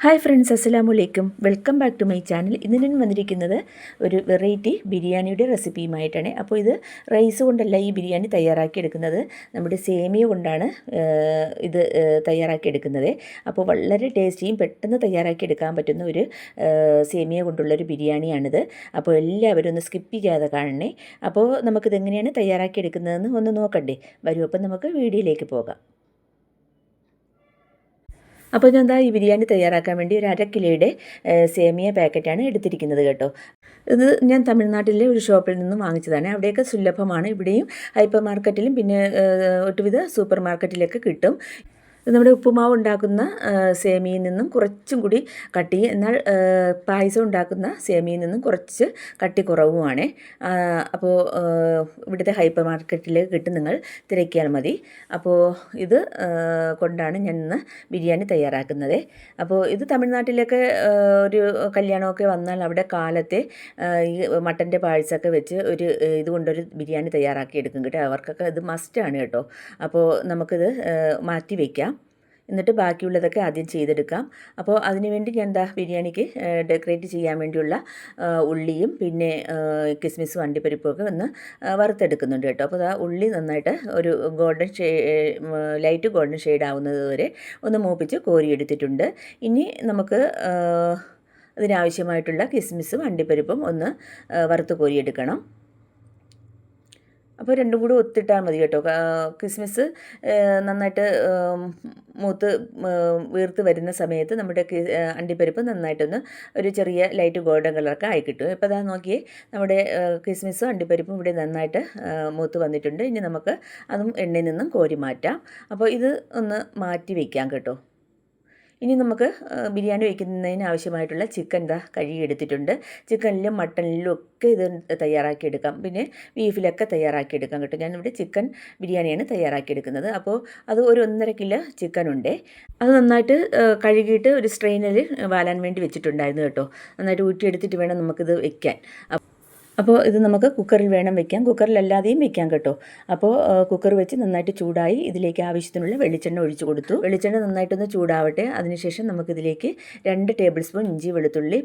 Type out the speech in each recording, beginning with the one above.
Hi friends, അസ്സലാമു അലൈക്കും. Welcome back to my channel. ഇന്ന് ഞാൻ വന്നിരിക്കുന്നത് ഒരു വെറൈറ്റി ബിരിയാണിയുടെ റെസിപ്പിയുമായിട്ടാണ്. അപ്പോൾ ഇത് റൈസ് കൊണ്ടല്ല ഈ ബിരിയാണി തയ്യാറാക്കിയെടുക്കുന്നത്, നമ്മുടെ സേമിയ കൊണ്ടാണ് ഇത് തയ്യാറാക്കിയെടുക്കുന്നത്. അപ്പോൾ വളരെ ടേസ്റ്റിയും പെട്ടെന്ന് തയ്യാറാക്കിയെടുക്കാൻ പറ്റുന്ന ഒരു സേമിയ കൊണ്ടുള്ളൊരു ബിരിയാണിയാണിത്. അപ്പോൾ എല്ലാവരും ഒന്ന് സ്കിപ്പ് ചെയ്യാതെ കാണണേ. അപ്പോൾ നമുക്കിതെങ്ങനെയാണ് തയ്യാറാക്കിയെടുക്കുന്നതെന്ന് ഒന്ന് നോക്കണ്ടേ. വരൂ, അപ്പം നമുക്ക് വീഡിയോയിലേക്ക് പോകാം. അപ്പോൾ ഞാൻ ഈ ബിരിയാണി തയ്യാറാക്കാൻ വേണ്ടി ഒരു 1/2 കിലോയുടെ സേമിയ പാക്കറ്റാണ് എടുത്തിരിക്കുന്നത് കേട്ടോ. ഇത് ഞാൻ തമിഴ്നാട്ടിലെ ഒരു ഷോപ്പിൽ നിന്നും വാങ്ങിച്ചതാണ്. അവിടെയൊക്കെ സുലഭമാണ്. ഇവിടെയും ഹൈപ്പർ മാർക്കറ്റിലും പിന്നെ ഒട്ടുവിധ സൂപ്പർ മാർക്കറ്റിലൊക്കെ കിട്ടും. നമ്മുടെ ഉപ്പുമാവ് ഉണ്ടാക്കുന്ന സേമിയയിൽ നിന്നും കുറച്ചും കൂടി കട്ടി, എന്നാൽ പായസം ഉണ്ടാക്കുന്ന സേമിയയിൽ നിന്നും കുറച്ച് കട്ടി കുറവുമാണ്. അപ്പോൾ ഇവിടുത്തെ ഹൈപ്പർ മാർക്കറ്റിൽ കിട്ടും, നിങ്ങൾ തിരക്കിയാൽ മതി. അപ്പോൾ ഇത് കൊണ്ടാണ് ഞാൻ ഇന്ന് ബിരിയാണി തയ്യാറാക്കുന്നത്. അപ്പോൾ ഇത് തമിഴ്നാട്ടിലൊക്കെ ഒരു കല്യാണമൊക്കെ വന്നാൽ അവിടെ കാലത്തെ ഈ മട്ടൻ്റെ പായസമൊക്കെ വെച്ച് ഒരു ഇതുകൊണ്ടൊരു ബിരിയാണി തയ്യാറാക്കി എടുക്കും കേട്ടോ. അവർക്കൊക്കെ ഇത് മസ്റ്റാണ് കേട്ടോ. അപ്പോൾ നമുക്കിത് മാറ്റി വയ്ക്കാം. എന്നിട്ട് ബാക്കിയുള്ളതൊക്കെ ആദ്യം ചെയ്തെടുക്കാം. അപ്പോൾ അതിനുവേണ്ടി ഞാൻ ബിരിയാണിക്ക് ഡെക്കറേറ്റ് ചെയ്യാൻ വേണ്ടിയുള്ള ഉള്ളിയും പിന്നെ കിസ്മിസും അണ്ടിപ്പരിപ്പൊക്കെ ഒന്ന് വറുത്തെടുക്കുന്നുണ്ട് കേട്ടോ. അപ്പോൾ ഉള്ളി നന്നായിട്ട് ഒരു ലൈറ്റ് ഗോൾഡൻ ഷെയ്ഡ് ആവുന്നത് വരെ ഒന്ന് മൂപ്പിച്ച് കോരിയെടുത്തിട്ടുണ്ട്. ഇനി നമുക്ക് അതിനാവശ്യമായിട്ടുള്ള കിസ്മിസും അണ്ടിപ്പരിപ്പും ഒന്ന് വറുത്ത് കോരിയെടുക്കണം. അപ്പോൾ രണ്ടും കൂടി ഒത്തിട്ടാൽ മതി കേട്ടോ. കിസ്മിസ് നന്നായിട്ട് മൂത്ത് വീർത്ത് വരുന്ന സമയത്ത് നമ്മുടെ അണ്ടിപ്പരിപ്പ് നന്നായിട്ടൊന്ന് ഒരു ചെറിയ ലൈറ്റ് ഗോൾഡൻ കളറൊക്കെ ആയി കിട്ടും. ഇപ്പോൾ നോക്കിയേ, നമ്മുടെ കിസ്മിസും അണ്ടിപ്പരിപ്പും ഇവിടെ നന്നായിട്ട് മൂത്ത് വന്നിട്ടുണ്ട്. ഇനി നമുക്ക് അതും എണ്ണയിൽ നിന്നും കോരി മാറ്റാം. അപ്പോൾ ഇത് ഒന്ന് മാറ്റി വയ്ക്കാം കേട്ടോ. ഇനി നമുക്ക് ബിരിയാണി വയ്ക്കുന്നതിന് ആവശ്യമായിട്ടുള്ള ചിക്കൻ കഴുകിയെടുത്തിട്ടുണ്ട്. ചിക്കനിലും മട്ടനിലും ഒക്കെ ഇത് തയ്യാറാക്കിയെടുക്കാം, പിന്നെ ബീഫിലൊക്കെ തയ്യാറാക്കിയെടുക്കാം കേട്ടോ. ഞാനിവിടെ ചിക്കൻ ബിരിയാണിയാണ് തയ്യാറാക്കിയെടുക്കുന്നത്. അപ്പോൾ അത് ഒരു 1.5 കിലോ ചിക്കനുണ്ട്. അത് നന്നായിട്ട് കഴുകിയിട്ട് ഒരു സ്ട്രെയിനറിൽ വാലാൻ വേണ്ടി വെച്ചിട്ടുണ്ടായിരുന്നു കേട്ടോ. നന്നായിട്ട് ഊറ്റിയെടുത്തിട്ട് വേണം നമുക്കിത് വയ്ക്കാൻ. അപ്പോൾ ഇത് നമുക്ക് കുക്കറിൽ വേണം വെക്കാം, കുക്കറിലല്ലാതെയും വെക്കാം കേട്ടോ. അപ്പോൾ കുക്കർ വെച്ച് നന്നായിട്ട് ചൂടായി ഇതിലേക്ക് ആവശ്യത്തിനുള്ള വെളിച്ചെണ്ണ ഒഴിച്ചു കൊടുത്തു. വെളിച്ചെണ്ണ നന്നായിട്ടൊന്ന് ചൂടാവട്ടെ. അതിനുശേഷം നമുക്കിതിലേക്ക് 2 ടേബിൾ സ്പൂൺ ഇഞ്ചി വെളുത്തുള്ളി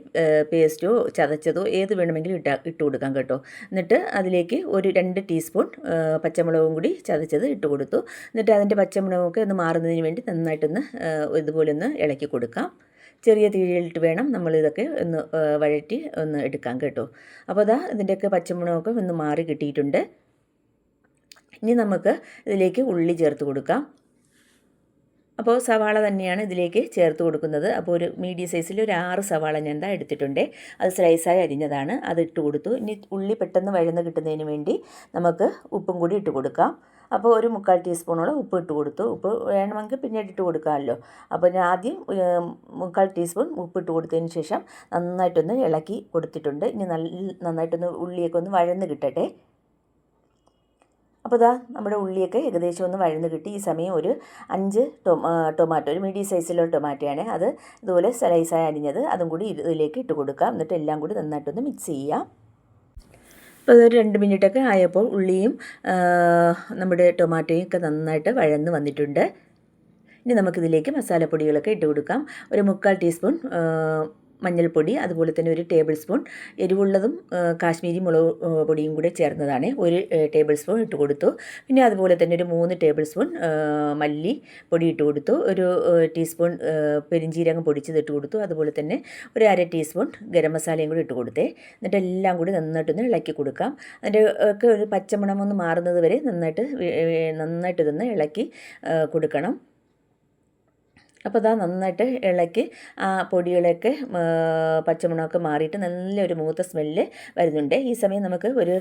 പേസ്റ്റോ ചതച്ചതോ ഏത് വേണമെങ്കിലും ഇട്ട് കൊടുക്കാം കേട്ടോ. എന്നിട്ട് അതിലേക്ക് ഒരു 2 ടീസ്പൂൺ പച്ചമുളകും കൂടി ചതച്ചത് ഇട്ട് കൊടുത്തു. എന്നിട്ട് അതിൻ്റെ പച്ചമുളകൊക്കെ ഒന്ന് മാറുന്നതിന് വേണ്ടി നന്നായിട്ടൊന്ന് ഇതുപോലെ ഒന്ന് ഇളക്കി കൊടുക്കാം. ചെറിയ തീയിലിട്ട് വേണം നമ്മളിതൊക്കെ ഒന്ന് വഴറ്റി ഒന്ന് എടുക്കാം കേട്ടോ. അപ്പോൾ ഇതിൻ്റെയൊക്കെ പച്ചമുളകൊക്കെ ഒന്ന് മാറി കിട്ടിയിട്ടുണ്ട്. ഇനി നമുക്ക് ഇതിലേക്ക് ഉള്ളി ചേർത്ത് കൊടുക്കാം. അപ്പോൾ സവാള തന്നെയാണ് ഇതിലേക്ക് ചേർത്ത് കൊടുക്കുന്നത്. അപ്പോൾ ഒരു മീഡിയം സൈസിൽ ഒരു 6 സവാള ഞാൻ എടുത്തിട്ടുണ്ട്. അത് സ്ലൈസായി അരിഞ്ഞതാണ്, അത് ഇട്ട് കൊടുത്തു. ഇനി ഉള്ളി പെട്ടെന്ന് വഴന്ന് കിട്ടുന്നതിന് വേണ്ടി നമുക്ക് ഉപ്പും കൂടി ഇട്ട് കൊടുക്കാം. അപ്പോൾ ഒരു 3/4 ടീസ്പൂണോളം ഉപ്പ് ഇട്ട് കൊടുത്തു. ഉപ്പ് വേണമെങ്കിൽ പിന്നീട് ഇട്ട് കൊടുക്കാമല്ലോ. അപ്പോൾ ഞാൻ ആദ്യം 3/4 ടീസ്പൂൺ ഉപ്പ് ഇട്ട് കൊടുത്തതിന് ശേഷം നന്നായിട്ടൊന്ന് ഇളക്കി കൊടുത്തിട്ടുണ്ട്. ഇനി നന്നായിട്ടൊന്ന് ഉള്ളിയൊക്കെ ഒന്ന് വഴന്ന് കിട്ടട്ടെ. അപ്പോൾ നമ്മുടെ ഉള്ളിയൊക്കെ ഏകദേശം ഒന്ന് വഴന്ന് കിട്ടി. ഈ സമയം ഒരു 5 ടൊമാറ്റോ, ഒരു മീഡിയം സൈസിലുള്ള ടൊമാറ്റോയാണ്, അത് ഇതുപോലെ സ്ലൈസായി അരിഞ്ഞത്, അതും കൂടി ഇതിലേക്ക് ഇട്ട് കൊടുക്കാം. എന്നിട്ട് എല്ലാം കൂടി നന്നായിട്ടൊന്ന് മിക്സ് ചെയ്യാം. അപ്പോൾ അതൊരു 2 മിനിറ്റൊക്കെ ആയപ്പോൾ ഉള്ളിയും നമ്മുടെ ടൊമാറ്റോയും ഒക്കെ നന്നായിട്ട് വഴന്ന് വന്നിട്ടുണ്ട്. ഇനി നമുക്കിതിലേക്ക് മസാലപ്പൊടികളൊക്കെ ഇട്ട് കൊടുക്കാം. ഒരു 3/4 ടീസ്പൂൺ മഞ്ഞൾപ്പൊടി, അതുപോലെ തന്നെ ഒരു ടേബിൾ സ്പൂൺ എരിവുള്ളതും കാശ്മീരി മുളക് പൊടിയും കൂടെ ചേർന്നതാണ്, ഒരു ടേബിൾ സ്പൂൺ ഇട്ട് കൊടുത്തു. പിന്നെ അതുപോലെ തന്നെ ഒരു 3 ടേബിൾ സ്പൂൺ മല്ലി പൊടി ഇട്ട് കൊടുത്തു. ഒരു ടീസ്പൂൺ പെരിഞ്ചീരകം പൊടിച്ചത് ഇട്ട് കൊടുത്തു. അതുപോലെ തന്നെ ഒരു 1/2 ടീസ്പൂൺ ഗരം മസാലയും കൂടി ഇട്ട് കൊടുത്തേ. എന്നിട്ട് എല്ലാം കൂടി നന്നായിട്ടൊന്ന് ഇളക്കി കൊടുക്കാം. അതിൻ്റെ ഒക്കെ ഒരു പച്ചമണമൊന്ന് മാറുന്നത് വരെ നന്നായിട്ടിതൊന്ന് ഇളക്കി കൊടുക്കണം. അപ്പോൾ നന്നായിട്ട് ഇളക്കി ആ പൊടികളൊക്കെ പച്ചമണമൊക്കെ മാറിയിട്ട് നല്ലൊരു മൂത്ത സ്മെല്ല് വരുന്നുണ്ട്. ഈ സമയം നമുക്ക് ഒരു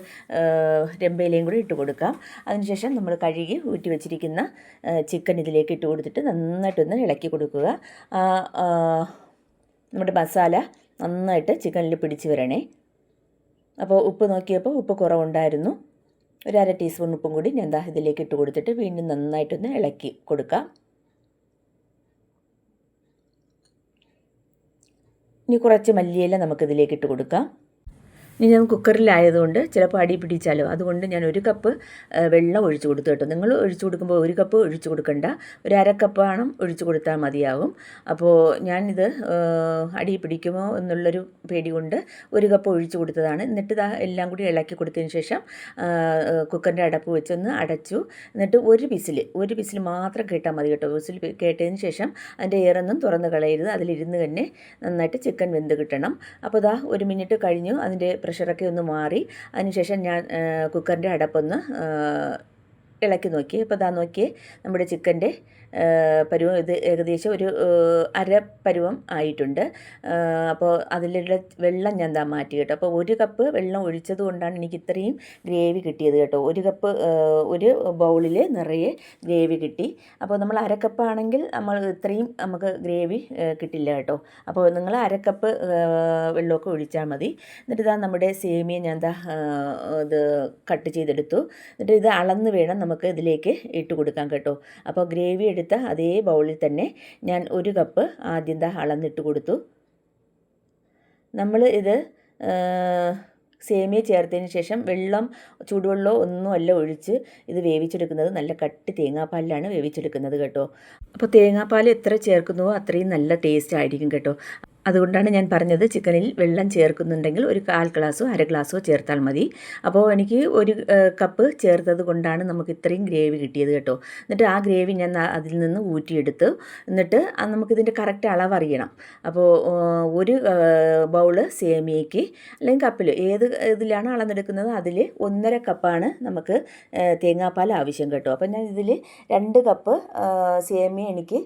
രമ്പയിലയും കൂടി ഇട്ട് കൊടുക്കാം. അതിനുശേഷം നമ്മൾ കഴുകി ഊറ്റി വെച്ചിരിക്കുന്ന ചിക്കൻ ഇതിലേക്ക് ഇട്ട് കൊടുത്തിട്ട് നന്നായിട്ടൊന്ന് ഇളക്കി കൊടുക്കുക. നമ്മുടെ മസാല നന്നായിട്ട് ചിക്കനിൽ പിടിച്ച് വരണേ. അപ്പോൾ ഉപ്പ് നോക്കിയപ്പോൾ ഉപ്പ് കുറവുണ്ടായിരുന്നു. ഒരു 1/2 ടീസ്പൂൺ ഉപ്പും കൂടി ഞാൻ ഇതിലേക്ക് ഇട്ട് കൊടുത്തിട്ട് വീണ്ടും നന്നായിട്ടൊന്ന് ഇളക്കി കൊടുക്കാം. ഇനി കുറച്ച് മല്ലിയില നമുക്കിതിലേക്ക് ഇട്ട് കൊടുക്കാം. ഇനി ഞാൻ കുക്കറിലായതുകൊണ്ട് ചിലപ്പോൾ അടി പിടിച്ചാലോ, അതുകൊണ്ട് ഞാൻ 1 കപ്പ് വെള്ളം ഒഴിച്ച് കൊടുത്തു കേട്ടോ. നിങ്ങൾ ഒഴിച്ച് കൊടുക്കുമ്പോൾ 1 കപ്പ് ഒഴിച്ച് കൊടുക്കണ്ട, ഒരു 1/2 കപ്പാണ് ഒഴിച്ച് കൊടുത്താൽ മതിയാകും. അപ്പോൾ ഞാനിത് അടി പിടിക്കുമോ എന്നുള്ളൊരു പേടി കൊണ്ട് 1 കപ്പ് ഒഴിച്ച് കൊടുത്തതാണ്. എന്നിട്ട് ഇതാ എല്ലാം കൂടി ഇളക്കി കൊടുത്തതിന് ശേഷം കുക്കറിൻ്റെ അടപ്പ് വെച്ചൊന്ന് അടച്ചു. എന്നിട്ട് ഒരു വിസിൽ മാത്രം കേട്ടാൽ മതി കേട്ടോ. വിസിൽ കേട്ടതിന് ശേഷം അതിൻ്റെ എയറൊന്നും തുറന്ന് കളയരുത്, അതിലിരുന്ന് തന്നെ നന്നായിട്ട് ചിക്കൻ വെന്ത് കിട്ടണം. അപ്പോൾ ഇതാ 1 മിനിറ്റ് കഴിഞ്ഞു, അതിൻ്റെ പ്രഷറൊക്കെ ഒന്ന് മാറി. അതിനുശേഷം ഞാൻ കുക്കറിൻ്റെ അടപ്പൊന്ന് ഇളക്കി നോക്കി. അപ്പോൾ ഇതാ നോക്കിയേ, നമ്മുടെ ചിക്കൻ്റെ പരുവം ഇത് ഏകദേശം ഒരു അര പരുവം ആയിട്ടുണ്ട്. അപ്പോൾ അതിലുള്ള വെള്ളം ഞാൻ മാറ്റി കേട്ടോ. അപ്പോൾ 1 കപ്പ് വെള്ളം ഒഴിച്ചത് കൊണ്ടാണ് എനിക്ക് ഇത്രയും ഗ്രേവി കിട്ടിയത് കേട്ടോ. 1 കപ്പ് ഒരു ബൗളിൽ നിറയെ ഗ്രേവി കിട്ടി. അപ്പോൾ നമ്മൾ 1/2 കപ്പാണെങ്കിൽ നമ്മൾ ഇത്രയും നമുക്ക് ഗ്രേവി കിട്ടില്ല കേട്ടോ. അപ്പോൾ നിങ്ങൾ 1/2 കപ്പ് വെള്ളമൊക്കെ ഒഴിച്ചാൽ മതി. എന്നിട്ട് ഇതാ നമ്മുടെ സേമിയ ഞാൻ ഇത് കട്ട് ചെയ്തെടുത്തു. എന്നിട്ട് ഇത് അളന്ന് വേണം നമുക്ക് ഇതിലേക്ക് ഇട്ട് കൊടുക്കാൻ കേട്ടോ. അപ്പോൾ ഗ്രേവി എടുത്ത അതേ ബൗളിൽ തന്നെ ഞാൻ 1 കപ്പ് ആദ്യം അളന്നിട്ട് കൊടുത്തു. നമ്മൾ ഇത് സേമിയ ചേർത്തതിന് ശേഷം ചൂടുവെള്ളമോ ഒന്നുമല്ല ഒഴിച്ച് ഇത് വേവിച്ചെടുക്കുന്നത്. നല്ല കട്ടി തേങ്ങാപ്പാലിലാണ് വേവിച്ചെടുക്കുന്നത് കേട്ടോ. അപ്പോൾ തേങ്ങാപ്പാൽ എത്ര ചേർക്കുന്നുവോ അത്രയും നല്ല ടേസ്റ്റ് ആയിരിക്കും കേട്ടോ. അതുകൊണ്ടാണ് ഞാൻ പറഞ്ഞത് ചിക്കനിൽ വെള്ളം ചേർക്കുന്നുണ്ടെങ്കിൽ ഒരു 1/4 ഗ്ലാസ്സോ 1/2 ഗ്ലാസ്സോ ചേർത്താൽ മതി. അപ്പോൾ എനിക്ക് 1 കപ്പ് ചേർത്തത് കൊണ്ടാണ് നമുക്ക് ഇത്രയും ഗ്രേവി കിട്ടിയത് കേട്ടോ. എന്നിട്ട് ആ ഗ്രേവി ഞാൻ അതിൽ നിന്ന് ഊറ്റിയെടുത്ത്, എന്നിട്ട് നമുക്കിതിൻ്റെ കറക്റ്റ് അളവ് അറിയണം. അപ്പോൾ 1 ബൗള് സേമിയയ്ക്ക് അല്ലെങ്കിൽ കപ്പിൽ ഏത് ഇതിലാണ് അളന്നെടുക്കുന്നത് അതിൽ 1.5 കപ്പാണ് നമുക്ക് തേങ്ങാപ്പാൽ ആവശ്യം കേട്ടോ. അപ്പോൾ ഞാൻ ഇതിൽ 2 കപ്പ് സേമിയ എനിക്ക്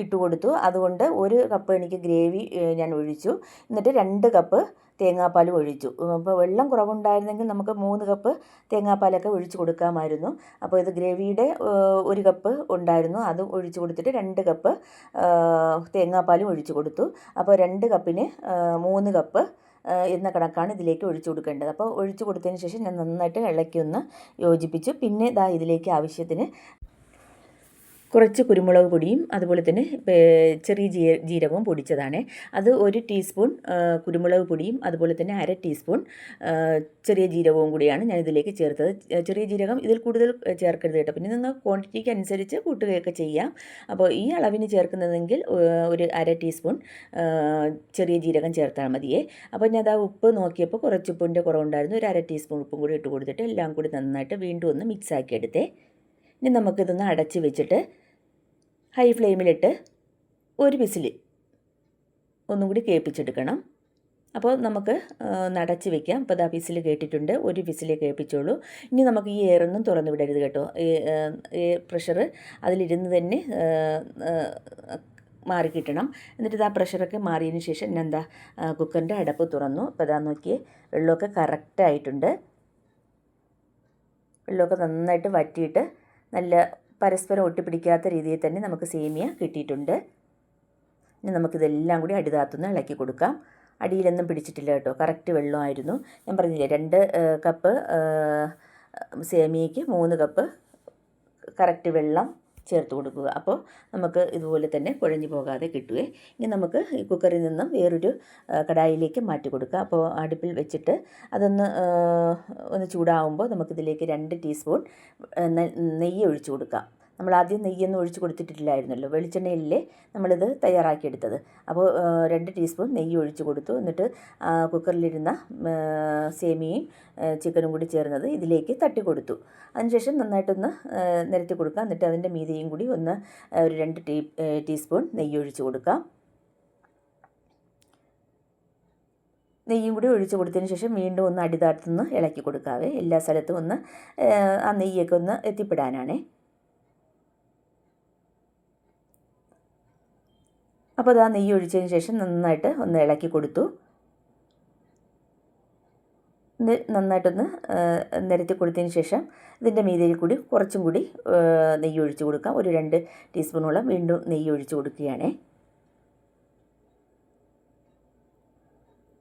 ഇട്ട് കൊടുത്തു. അതുകൊണ്ട് 1 കപ്പ് എനിക്ക് ഗ്രേവി ഞാൻ ഒഴിച്ചു. എന്നിട്ട് 2 കപ്പ് തേങ്ങാപ്പാലും ഒഴിച്ചു. അപ്പോൾ വെള്ളം കുറവുണ്ടായിരുന്നെങ്കിൽ നമുക്ക് 3 കപ്പ് തേങ്ങാപ്പാലൊക്കെ ഒഴിച്ച് കൊടുക്കാമായിരുന്നു. അപ്പോൾ ഇത് ഗ്രേവിയുടെ 1 കപ്പ് ഉണ്ടായിരുന്നു, അതും ഒഴിച്ച് കൊടുത്തിട്ട് 2 കപ്പ് തേങ്ങാപ്പാലും ഒഴിച്ച് കൊടുത്തു. അപ്പോൾ 2 കപ്പിന് 3 കപ്പ് എന്ന കണക്കാണ് ഇതിലേക്ക് ഒഴിച്ചു കൊടുക്കേണ്ടത്. അപ്പോൾ ഒഴിച്ചു കൊടുത്തതിന് ശേഷം ഞാൻ നന്നായിട്ട് ഇളക്കി ഒന്ന് യോജിപ്പിച്ചു. പിന്നെ ഇതിലേക്ക് ആവശ്യത്തിന് കുറച്ച് കുരുമുളക് പൊടിയും അതുപോലെ തന്നെ ചെറിയ ജീരകവും പൊടിച്ചതാണ്. അത് 1 ടീസ്പൂൺ കുരുമുളക് പൊടിയും അതുപോലെ തന്നെ 1/2 ടീസ്പൂൺ ചെറിയ ജീരകവും കൂടിയാണ് ഞാൻ ഇതിലേക്ക് ചേർത്തത്. ചെറിയ ജീരകം ഇതിൽ കൂടുതൽ ചേർക്കരുത് കേട്ടോ. പിന്നെ നിങ്ങൾ ക്വാണ്ടിറ്റിക്ക് അനുസരിച്ച് കൂട്ടുകയൊക്കെ ചെയ്യാം. അപ്പോൾ ഈ അളവിന് ചേർക്കുന്നതെങ്കിൽ ഒരു 1/2 ടീസ്പൂൺ ചെറിയ ജീരകം ചേർത്താൽ മതിയേ. അപ്പോൾ ഞാൻ ഉപ്പ് നോക്കിയപ്പോൾ കുറച്ച് ഉപ്പിൻ്റെ കുറവുണ്ടായിരുന്നു. ഒരു 1/2 ടീസ്പൂൺ ഉപ്പും കൂടി ഇട്ട് കൊടുത്തിട്ട് എല്ലാം കൂടി നന്നായിട്ട് വീണ്ടും ഒന്ന് മിക്സ് ആക്കി എടുത്തേ. ഇനി നമുക്കിതൊന്ന് അടച്ച് വെച്ചിട്ട് ഹൈ ഫ്ലെയിമിലിട്ട് 1 വിസിൽ ഒന്നും കൂടി കേൾപ്പിച്ചെടുക്കണം. അപ്പോൾ നമുക്ക് നടച്ച് വെക്കാം. അപ്പോൾ വിസിൽ കേട്ടിട്ടുണ്ട്, 1 വിസിൽ കേൾപ്പിച്ചോളൂ. ഇനി നമുക്ക് ഈ എയറൊന്നും തുറന്നു വിടരുത് കേട്ടോ. പ്രഷർ അതിലിരുന്ന് തന്നെ മാറിക്കിട്ടണം. എന്നിട്ട് പ്രഷറൊക്കെ മാറിയതിന് ശേഷം ഞാൻ കുക്കറിൻ്റെ അടപ്പ് തുറന്നു. അപ്പോൾ നോക്കിയേ, വെള്ളമൊക്കെ കറക്റ്റായിട്ടുണ്ട്. വെള്ളമൊക്കെ നന്നായിട്ട് വറ്റിയിട്ട് നല്ല പരസ്പരം ഒട്ടിപ്പിടിക്കാത്ത രീതിയിൽ തന്നെ നമുക്ക് സേമിയ കിട്ടിയിട്ടുണ്ട്. ഇനി നമുക്കിതെല്ലാം കൂടി അടിതാത്തുനിന്ന് ഇളക്കി കൊടുക്കാം. അടിയിലൊന്നും പിടിച്ചിട്ടില്ല കേട്ടോ, കറക്റ്റ് വെള്ളമായിരുന്നു. ഞാൻ പറഞ്ഞില്ലേ 2 കപ്പ് സേമിയയ്ക്ക് 3 കപ്പ് കറക്റ്റ് വെള്ളം ചേർത്ത് കൊടുക്കുക. അപ്പോൾ നമുക്ക് ഇതുപോലെ തന്നെ കുഴഞ്ഞു പോകാതെ കിട്ടുകയെ. ഇനി നമുക്ക് ഈ കുക്കറിൽ നിന്നും വേറൊരു കടായിലേക്ക് മാറ്റി കൊടുക്കുക. അപ്പോൾ അടുപ്പിൽ വെച്ചിട്ട് ഒന്ന് ചൂടാവുമ്പോൾ നമുക്കിതിലേക്ക് 2 ടീസ്പൂൺ നെയ്യ് ഒഴിച്ചു കൊടുക്കാം. നമ്മൾ ആദ്യം നെയ്യൊന്നും ഒഴിച്ച് കൊടുത്തിട്ടില്ലായിരുന്നല്ലോ, വെളിച്ചെണ്ണയിലല്ലേ നമ്മളിത് തയ്യാറാക്കിയെടുത്തത്. അപ്പോൾ 2 ടീസ്പൂൺ നെയ്യ് ഒഴിച്ച് കൊടുത്തു. എന്നിട്ട് കുക്കറിലിരുന്ന സേമിയയും ചിക്കനും കൂടി ചേർന്നത് ഇതിലേക്ക് തട്ടി കൊടുത്തു. അതിനുശേഷം നന്നായിട്ടൊന്ന് നിരത്തി കൊടുക്കാം. എന്നിട്ട് അതിൻ്റെ മീതെയും കൂടി ഒരു 2 ടീസ്പൂൺ നെയ്യ് ഒഴിച്ച് കൊടുക്കാം. നെയ്യും കൂടി ഒഴിച്ച് കൊടുത്തതിന് ശേഷം വീണ്ടും ഒന്ന് അടിതാഴ്ത്തുനിന്ന് ഇളക്കി കൊടുക്കാവേ. എല്ലാ സ്ഥലത്തും ഒന്ന് ആ നെയ്യൊക്കെ ഒന്ന് എത്തിപ്പെടാനാണേ. അപ്പോൾ നെയ്യ് ഒഴിച്ചതിന് ശേഷം നന്നായിട്ട് ഒന്ന് ഇളക്കി കൊടുത്തു. നന്നായിട്ടൊന്ന് നിരത്തി കൊടുത്തതിന് ശേഷം ഇതിൻ്റെ മീതയിൽ കൂടി കുറച്ചും കൂടി നെയ്യ് ഒഴിച്ച് കൊടുക്കാം. ഒരു 2 ടീസ്പൂണോളം വീണ്ടും നെയ്യ് ഒഴിച്ച് കൊടുക്കുകയാണേ.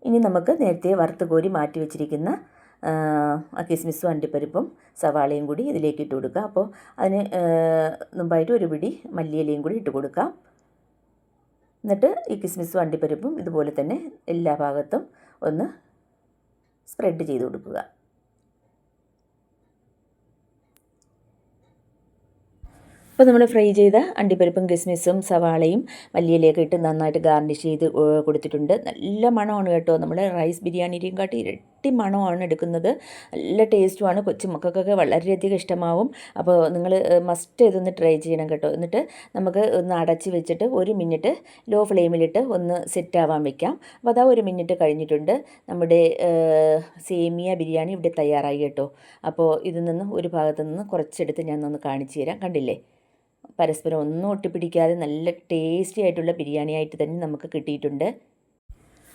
ഇനി നമുക്ക് നേരത്തെ വറുത്ത് കോരി മാറ്റി വെച്ചിരിക്കുന്ന കിസ്മിസും അണ്ടിപ്പരിപ്പും സവാളയും കൂടി ഇതിലേക്ക് ഇട്ട് കൊടുക്കാം. അപ്പോൾ അതിന് മുമ്പായിട്ട് ഒരു പിടി മല്ലിയിലയും കൂടി ഇട്ട് കൊടുക്കാം. എന്നിട്ട് ഈ കിസ്മിസും അണ്ടിപ്പരിപ്പും ഇതുപോലെ തന്നെ എല്ലാ ഭാഗത്തും ഒന്ന് സ്പ്രെഡ് ചെയ്ത് കൊടുക്കുക. അപ്പോൾ നമ്മൾ ഫ്രൈ ചെയ്ത അണ്ടിപ്പരിപ്പും കിസ്മിസും സവാളയും മല്ലിയിലയൊക്കെ ഇട്ട് നന്നായിട്ട് ഗാർണിഷ് ചെയ്ത് കൊടുത്തിട്ടുണ്ട്. നല്ല മണമാണ് കേട്ടോ. നമ്മുടെ റൈസ് ബിരിയാണിയിലും കാട്ടി ഇരട്ടി മണമാണ് എടുക്കുന്നത്. നല്ല ടേസ്റ്റുമാണ്. കൊച്ചുമക്കൾക്കൊക്കെ വളരെയധികം ഇഷ്ടമാവും. അപ്പോൾ നിങ്ങൾ മസ്റ്റ് ഇതൊന്ന് ട്രൈ ചെയ്യണം കേട്ടോ. എന്നിട്ട് നമുക്ക് ഒന്ന് അടച്ച് വെച്ചിട്ട് 1 മിനിറ്റ് ലോ ഫ്ലെയിമിലിട്ട് ഒന്ന് സെറ്റ് ആവാൻ വെക്കാം. അപ്പോൾ അതാ 1 മിനിറ്റ് കഴിഞ്ഞിട്ടുണ്ട്. നമ്മുടെ സേമിയ ബിരിയാണി ഇവിടെ തയ്യാറായി കേട്ടോ. അപ്പോൾ ഇതിൽ നിന്ന് ഒരു ഭാഗത്ത് നിന്ന് കുറച്ചെടുത്ത് ഞാൻ ഒന്ന് കാണിച്ചു തരാം. കണ്ടില്ലേ, പരസ്പരം ഒന്നും ഒട്ടിപ്പിടിക്കാതെ നല്ല ടേസ്റ്റി ആയിട്ടുള്ള ബിരിയാണി ആയിട്ട് തന്നെ നമുക്ക് കിട്ടിയിട്ടുണ്ട്.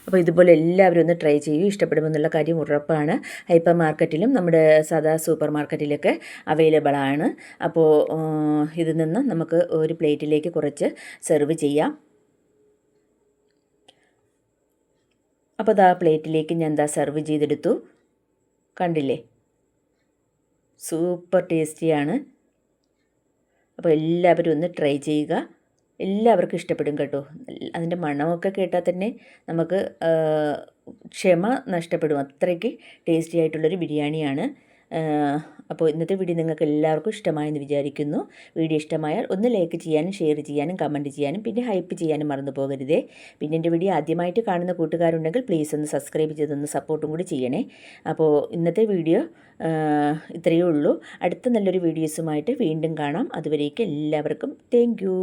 അപ്പോൾ ഇതുപോലെ എല്ലാവരും ഒന്ന് ട്രൈ ചെയ്യൂ. ഇഷ്ടപ്പെടുമെന്നുള്ള കാര്യം ഉറപ്പാണ്. ഹൈപ്പർ മാർക്കറ്റിലും നമ്മുടെ സാധാ സൂപ്പർ മാർക്കറ്റിലൊക്കെ അവൈലബിൾ ആണ്. അപ്പോൾ ഇതിൽ നിന്ന് നമുക്ക് ഒരു പ്ലേറ്റിലേക്ക് കുറച്ച് സെർവ് ചെയ്യാം. അപ്പോൾ ആ പ്ലേറ്റിലേക്ക് ഞാൻ സെർവ് ചെയ്തെടുത്തു. കണ്ടില്ലേ, സൂപ്പർ ടേസ്റ്റിയാണ്. അപ്പോൾ എല്ലാവരും ഒന്ന് ട്രൈ ചെയ്യുക. എല്ലാവർക്കും ഇഷ്ടപ്പെടും കേട്ടോ. അതിൻ്റെ മണമൊക്കെ കേട്ടാൽ തന്നെ നമുക്ക് ക്ഷമ നഷ്ടപ്പെടും. അത്രയ്ക്ക് ടേസ്റ്റി ആയിട്ടുള്ളൊരു ബിരിയാണിയാണ്. അപ്പോൾ ഇന്നത്തെ വീഡിയോ നിങ്ങൾക്ക് എല്ലാവർക്കും ഇഷ്ടമായെന്ന് വിചാരിക്കുന്നു. വീഡിയോ ഇഷ്ടമായാൽ ഒന്ന് ലൈക്ക് ചെയ്യാനും ഷെയർ ചെയ്യാനും കമൻറ്റ് ചെയ്യാനും പിന്നെ ഹൈപ്പ് ചെയ്യാനും മറന്നു പോകരുതേ. പിന്നെ എൻ്റെ വീഡിയോ ആദ്യമായിട്ട് കാണുന്ന കൂട്ടുകാരുണ്ടെങ്കിൽ പ്ലീസ് ഒന്ന് സബ്സ്ക്രൈബ് ചെയ്തൊന്ന് സപ്പോർട്ടും കൂടി ചെയ്യണേ. അപ്പോൾ ഇന്നത്തെ വീഡിയോ ഇത്രയേ ഉള്ളൂ. അടുത്ത നല്ലൊരു വീഡിയോസുമായിട്ട് വീണ്ടും കാണാം. അതുവരേക്കും എല്ലാവർക്കും താങ്ക് യു.